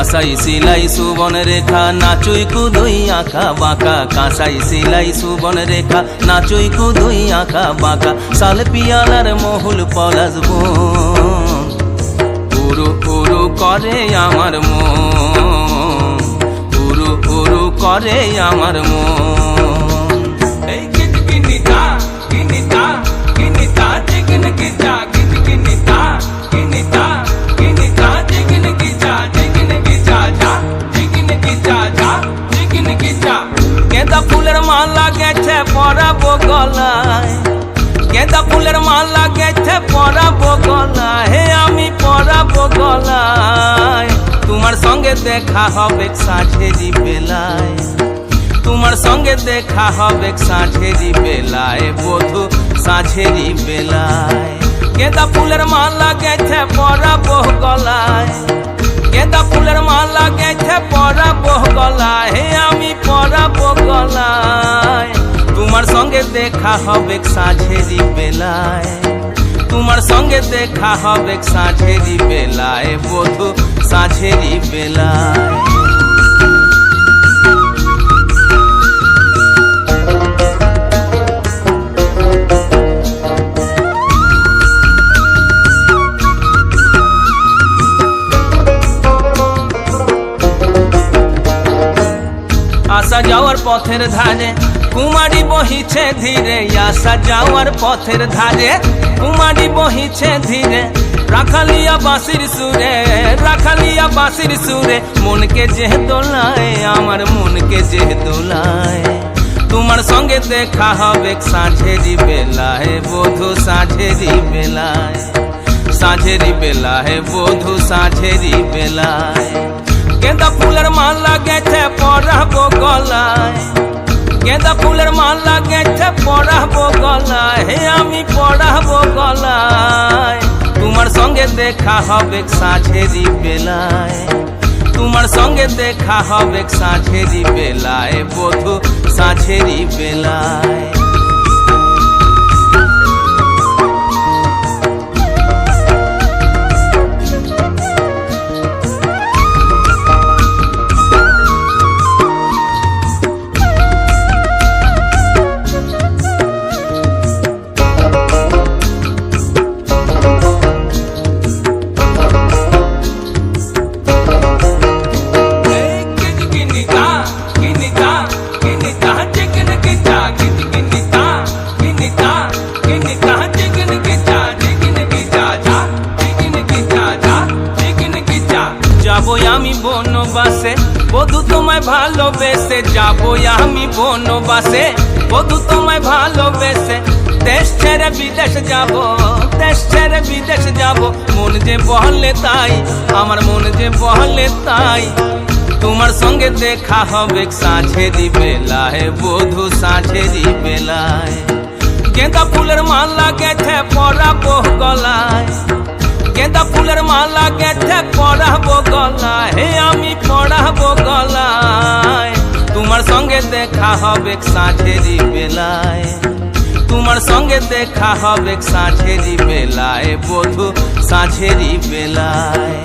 কাঁসাই সিলাই সুবন রেখা নাচুই কুদুই আঁকা বাঁকা, কাঁসাই সিলাই সুবন রেখা নাচুই কুদুই আঁকা বাঁকা। শাল পিয়ালার মহুল পলাশ বন উরু উরু করে আমার মন, উরু উরু করে আমার মন। এই কিতকিনিতা কিনিতা কিনিতা জিগন কিতা কিতকিনিতা কিনিতা কিনিতা জিগন কিতা জিগন কিতা যা জিগন কিতা যা জিগন কিতা। গেঁদা ফুলের মালা গেছে পরাবো গলায়, গেঁদা ফুলের মালা গেছে পরাবো গলায়, হে আমি পরাবো গলায়। তোমার সঙ্গে দেখা হবে সাঁঝেরি বেলায়, তোমার সঙ্গে দেখা হবে সাঁঝেরি বেলায়, বধূ সাঁঝেরি বেলায়। গেঁদা ফুলের মালা গেছে পরাবো গলায়, গেঁদা ফুলের মালা গেছে পরাবো গলায়, হে আমি পরাবো গলায়। তোমার সঙ্গে দেখা হবে সাঁঝেরি বেলায়, তোমার সঙ্গে দেখা হবে সাঁঝেরি বেলায়, বধূ সাঁঝেরি বেলায়। আসা যাওয়ার পথের ধারে কুমারী বহিছে ধীরে, আসা যাওয়ার পথের ধারে কুমারী বহিছে ধীরে। রাখালিয়া বাঁশির সুরে, রাখালিয়া বাঁশির সুরে, মনকে যে দোলায় আমার মনকে যে দোলায়। তোমার সঙ্গে দেখা হবে সাঁঝেরি বেলায়, বধূ সাঁঝেরি বেলায়, সাঁঝেরি বেলায়, বধূ সাঁঝেরি বেলায়। গেঁদা ফুলের মালা গেছে পরাবো গলায়, গেঁদা ফুলের মালা গেছে পরাবো গলায়, হে আমি পরাবো গলায়। তোমার সঙ্গে দেখা হবে সাঁঝেরি বেলায়, তোমার সঙ্গে দেখা হবে সাঁঝেরি বেলায়, বধূ সাঁঝেরি বেলায়। যাবো আমি বনবাসে বধূ তোমায় ভালোবেসে, যাবো আমি বনবাসে বধূ তোমায় ভালোবেসে। দেশ ছেড়ে বিদেশ যাব, দেশ ছেড়ে বিদেশ যাব, মন যে বলে তাই আমার মন যে বলে তাই। তোমার সঙ্গে দেখা হবে সাঁঝেরি বেলায়, বধূ সাঁঝেরি বেলায়। গেঁদা ফুলের মালা গেছে পরাবো গলায়, গেঁদা ফুলের মালা গেছে পরাবো গলায়, হে আমি পরাবো গলায়। তোমার সঙ্গে দেখা হবে সাঁঝেরি বেলায়, তোমার সঙ্গে দেখা হবে সাঁঝেরি বেলায়, বধূ সাঁঝেরি বেলায়।